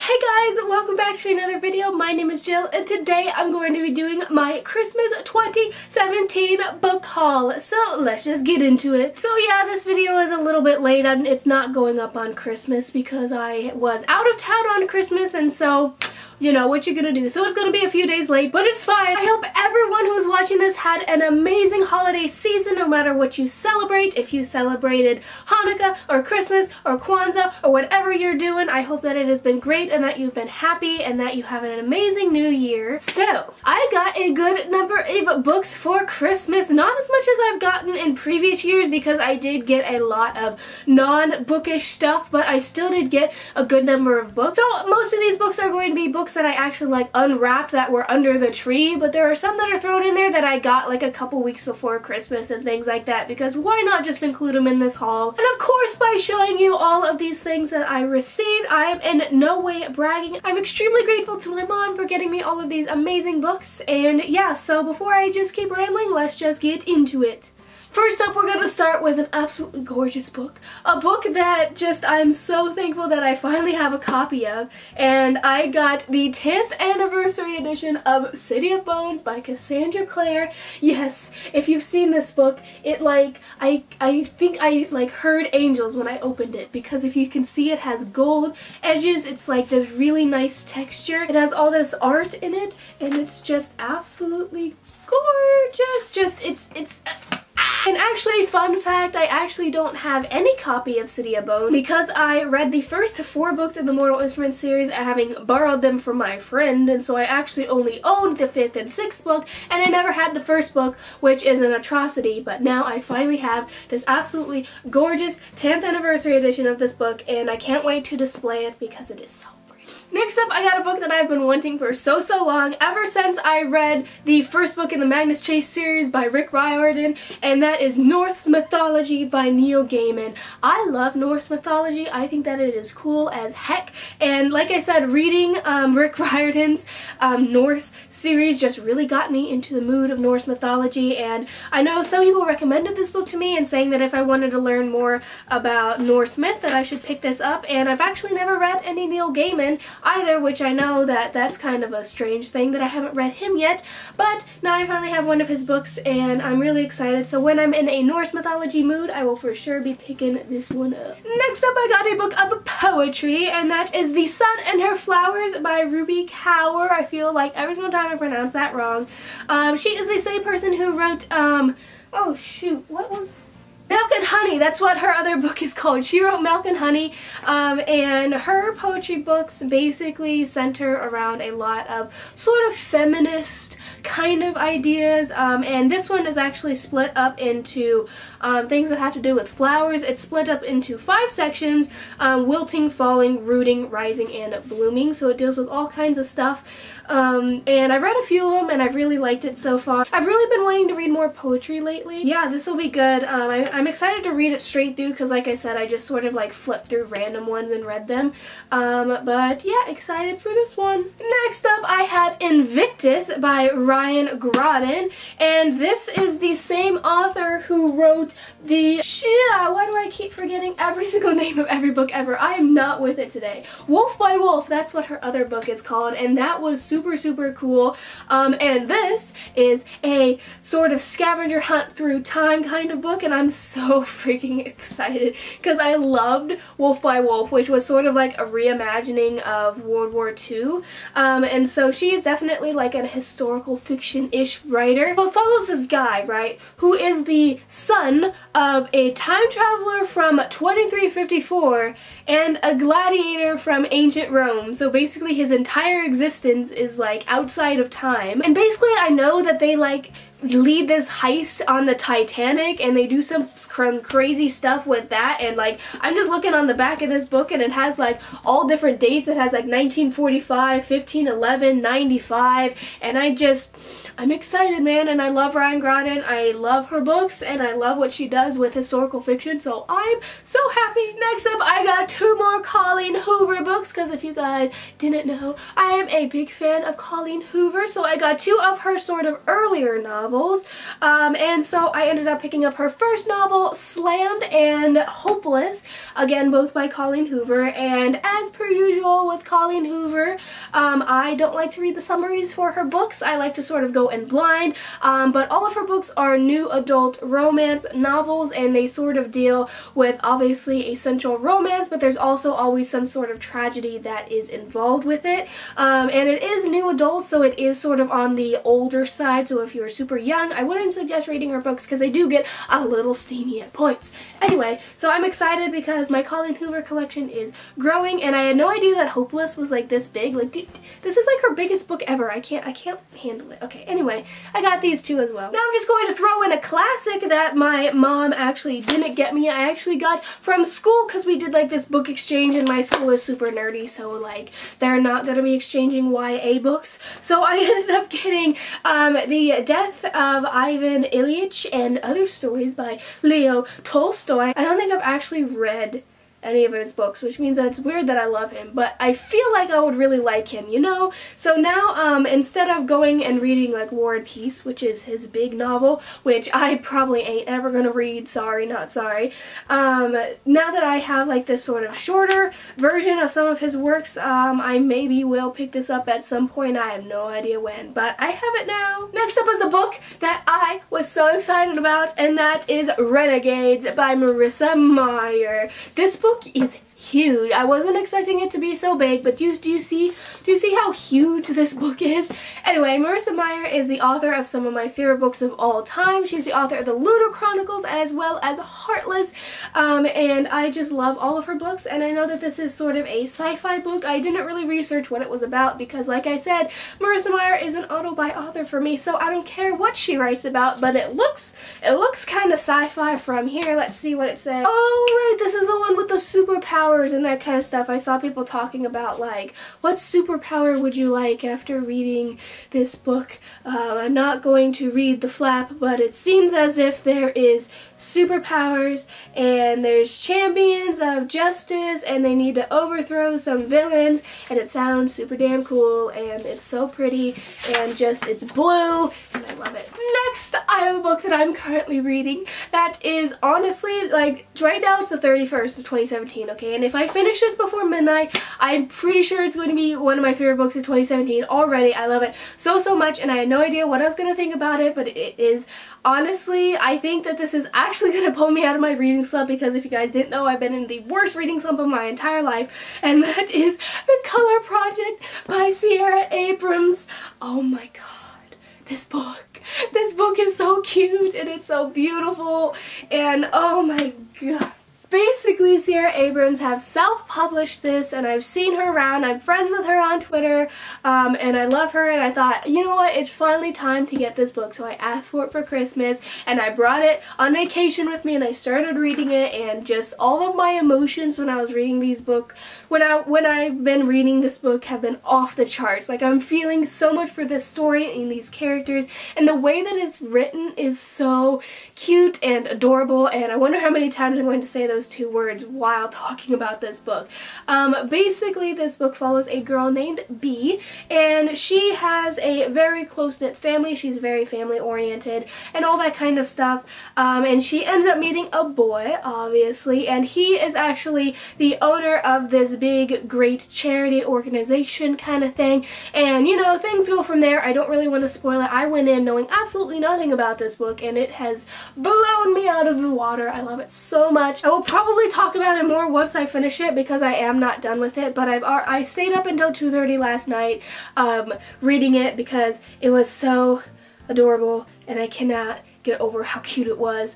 Hey guys, welcome back to another video. My name is Jill and today I'm going to be doing my Christmas 2017 book haul. So let's just get into it. So yeah, this video is a little bit late and it's not going up on Christmas because I was out of town on Christmas, and so you know what you're gonna do. So it's gonna be a few days late, but it's fine. I hope everyone who's watching this had an amazing holiday season, no matter what you celebrate. If you celebrated Hanukkah or Christmas or Kwanzaa or whatever you're doing, I hope that it has been great and that you've been happy and that you have an amazing new year. So I got a good number of books for Christmas, not as much as I've gotten in previous years because I did get a lot of non-bookish stuff, but I still did get a good number of books. So most of these books are going to be books that I actually like unwrapped that were under the tree, but there are some that are thrown in there that I got like a couple weeks before Christmas and things like that, because why not just include them in this haul? And of course, by showing you all of these things that I received, I am in no way bragging. I'm extremely grateful to my mom for getting me all of these amazing books, and yeah, so before I just keep rambling, let's just get into it. First up, we're going to start with an absolutely gorgeous book. A book that just I'm so thankful that I finally have a copy of. And I got the 10th anniversary edition of City of Bones by Cassandra Clare. Yes, if you've seen this book, it like, I think I like heard angels when I opened it, because if you can see, it has gold edges. It's like this really nice texture. It has all this art in it, and it's just absolutely gorgeous. And actually, fun fact, I actually don't have any copy of City of Bones because I read the first 4 books in the Mortal Instruments series, having borrowed them from my friend, and so I actually only owned the 5th and 6th book, and I never had the first book, which is an atrocity, but now I finally have this absolutely gorgeous 10th anniversary edition of this book, and I can't wait to display it because it is so pretty. Next up, I got a book that I've been wanting for so long, ever since I read the first book in the Magnus Chase series by Rick Riordan, and that is Norse Mythology by Neil Gaiman. I love Norse mythology. I think that it is cool as heck, and like I said, reading Rick Riordan's Norse series just really got me into the mood of Norse mythology, and I know some people recommended this book to me and saying that if I wanted to learn more about Norse myth that I should pick this up, and I've actually never read any Neil Gaiman either, which I know that that's kind of a strange thing that I haven't read him yet, but now I finally have one of his books and I'm really excited. So when I'm in a Norse mythology mood, I will for sure be picking this one up. Next up, I got a book of poetry, and that is The Sun and Her Flowers by Ruby Kaur. I feel like every single time I pronounce that wrong. She is the same person who wrote, oh shoot, what was... Milk and Honey, that's what her other book is called. She wrote Milk and Honey, and her poetry books basically center around a lot of sort of feminist kind of ideas, and this one is actually split up into things that have to do with flowers. It's split up into 5 sections: wilting, falling, rooting, rising, and blooming. So it deals with all kinds of stuff. And I've read a few of them and I've really liked it so far. I've really been wanting to read more poetry lately. Yeah, this will be good. I'm excited to read it straight through because, like I said, I just sort of like flipped through random ones and read them. But yeah, excited for this one. Next up, I have Invictus by Ryan Graudin, and this is the same author who wrote the... why do I keep forgetting every single name of every book ever? I am not with it today. Wolf by Wolf, that's what her other book is called, and that was super cool. And this is a sort of scavenger hunt through time kind of book, and I'm so freaking excited because I loved Wolf by Wolf, which was sort of like a reimagining of World War II. And so she is definitely like a historical fiction-ish writer. Well, it follows this guy, right, who is the son of a time traveler from 2354 and a gladiator from ancient Rome. So basically his entire existence is like outside of time. And basically I know that they like lead this heist on the Titanic, and they do some crazy stuff with that, and like I'm just looking on the back of this book and it has like all different dates. It has like 1945, 1511, 95, and I'm excited, man, and I love Ryan Graudin. I love her books and I love what she does with historical fiction, so I'm so happy. Next up, I got 2 more Colleen Hoover books, because if you guys didn't know, I am a big fan of Colleen Hoover, so I got 2 of her sort of earlier novels. novels. And so I ended up picking up her first novel, Slammed and Hopeless, again both by Colleen Hoover. And as per usual with Colleen Hoover, I don't like to read the summaries for her books. I like to sort of go in blind, but all of her books are new adult romance novels, and they sort of deal with obviously a central romance, but there's also always some sort of tragedy that is involved with it. And it is new adult, so it is sort of on the older side, so if you're super young, I wouldn't suggest reading her books because they do get a little steamy at points. Anyway, so I'm excited because my Colleen Hoover collection is growing, and I had no idea that Hopeless was like this big. Like, dude, this is like her biggest book ever. I can't handle it. Okay, anyway, I got these two as well. Now I'm just going to throw in a classic that my mom actually didn't get me. I actually got from school because we did like this book exchange, and my school is super nerdy, so like they're not going to be exchanging YA books. So I ended up getting The Death of Ivan Ilyich and Other Stories by Leo Tolstoy. I don't think I've actually read any of his books, which means that it's weird that I love him, but I feel like I would really like him, you know? So now, instead of going and reading like War and Peace, which is his big novel, which I probably ain't ever gonna read, sorry, not sorry, now that I have like this sort of shorter version of some of his works, I maybe will pick this up at some point. I have no idea when, but I have it now. Next up is a book that I was so excited about, and that is Renegades by Marissa Meyer. This book is huge. I wasn't expecting it to be so big, but do you see how huge this book is? Anyway, Marissa Meyer is the author of some of my favorite books of all time. She's the author of the Lunar Chronicles as well as Heartless, and I just love all of her books, and I know that this is sort of a sci-fi book. I didn't really research what it was about because, like I said, Marissa Meyer is an auto-by-author for me, so I don't care what she writes about, but it looks kind of sci-fi from here. Let's see what it says. Oh, right, this is the one with the superpowers and that kind of stuff. I saw people talking about like, what superpower would you like after reading this book? I'm not going to read the flap, but it seems as if there is superpowers and there's champions of justice and they need to overthrow some villains, and it sounds super damn cool, and it's so pretty, and just it's blue and I love it. Next, I have a book that I'm currently reading that is honestly like right now it's the 31st of 2017, okay, and if I finish this before midnight, I'm pretty sure it's going to be one of my favorite books of 2017 already. I love it so much, and I had no idea what I was going to think about it, but it is honestly, I think that this is actually going to pull me out of my reading slump, because if you guys didn't know, I've been in the worst reading slump of my entire life, and that is The Color Project by Sierra Abrams. Oh my god, this book is so cute and it's so beautiful, and oh my god. Basically, Sierra Abrams has self-published this, and I've seen her around. I'm friends with her on Twitter, and I love her, and I thought, you know what, it's finally time to get this book. So I asked for it for Christmas, and I brought it on vacation with me, and I started reading it, and just all of my emotions when I was reading these books, when I've been reading this book, have been off the charts. Like, I'm feeling so much for this story and these characters, and the way that it's written is so cute and adorable, and I wonder how many times I'm going to say those two words while talking about this book. Basically, this book follows a girl named Bee, and she has a very close-knit family. She's very family-oriented and all that kind of stuff, and she ends up meeting a boy, obviously, and he is actually the owner of this big, great charity organization kind of thing, and you know, things go from there. I don't really want to spoil it. I went in knowing absolutely nothing about this book, and it has blown me out of the water. I love it so much. I will probably talk about it more once I finish it, because I am not done with it, but I stayed up until 2:30 last night reading it because it was so adorable, and I cannot get over how cute it was.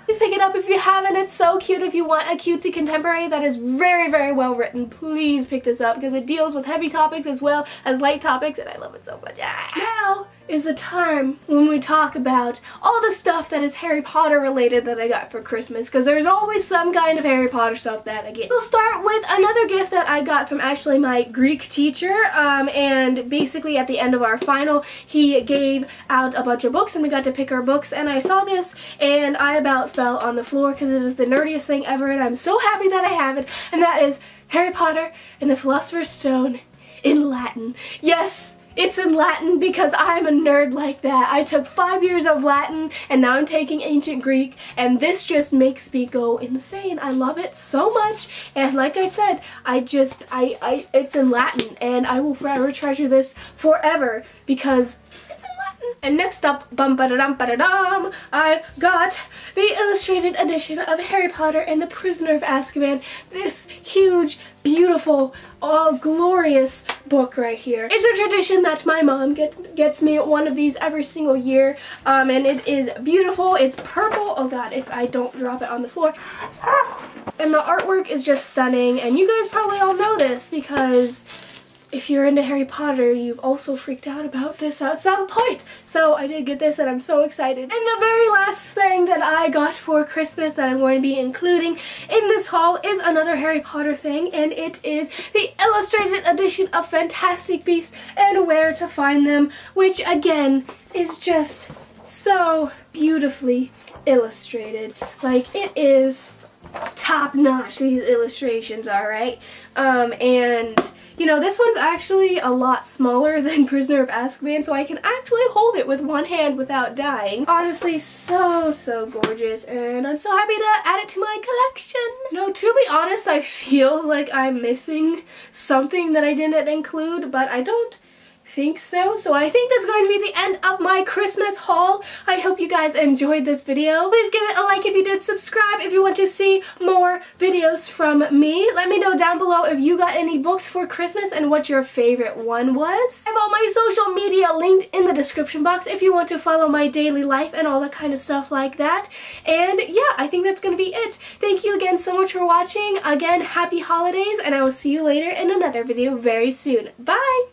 Please pick it up if you haven't. It's so cute. If you want a cutesy contemporary that is very, very well written, please pick this up, because it deals with heavy topics as well as light topics, and I love it so much. Now is the time when we talk about all the stuff that is Harry Potter related that I got for Christmas, because there's always some kind of Harry Potter stuff that I get. We'll start with another gift that I got from actually my Greek teacher, and basically at the end of our final, he gave out a bunch of books, and we got to pick our books, and I saw this, and I about fell on the floor because it is the nerdiest thing ever, and I'm so happy that I have it, and that is Harry Potter and the Philosopher's Stone in Latin. Yes, It's in Latin because I'm a nerd like that. I took 5 years of Latin and now I'm taking ancient Greek, and this just makes me go insane. I love it so much, and like I said, it's in Latin and I will forever treasure this forever because it's in Latin. And next up, bum-ba-da-dum-ba-da-dum, I got the illustrated edition of Harry Potter and the Prisoner of Azkaban. This huge, beautiful, glorious book right here. It's a tradition that my mom gets me one of these every single year, and it is beautiful. It's purple. Oh god, if I don't drop it on the floor. And the artwork is just stunning, and you guys probably all know this because if you're into Harry Potter, you've also freaked out about this at some point. So I did get this and I'm so excited. And the very last thing that I got for Christmas that I'm going to be including in this haul is another Harry Potter thing, and it is the illustrated edition of Fantastic Beasts and Where to Find Them, which again is just so beautifully illustrated. Like, it is top notch, these illustrations are, right? And you know, this one's actually a lot smaller than Prisoner of Azkaban, so I can actually hold it with one hand without dying. Honestly, so gorgeous, and I'm so happy to add it to my collection. No, to be honest, I feel like I'm missing something that I didn't include, but I don't think so. So I think that's going to be the end of my Christmas haul. I hope you guys enjoyed this video. Please give it a like if you did, subscribe if you want to see more videos from me. Let me know down below if you got any books for Christmas and what your favorite one was. I have all my social media linked in the description box if you want to follow my daily life and all that kind of stuff like that. And yeah, I think that's going to be it. Thank you again so much for watching. Again, happy holidays, and I will see you later in another video very soon. Bye!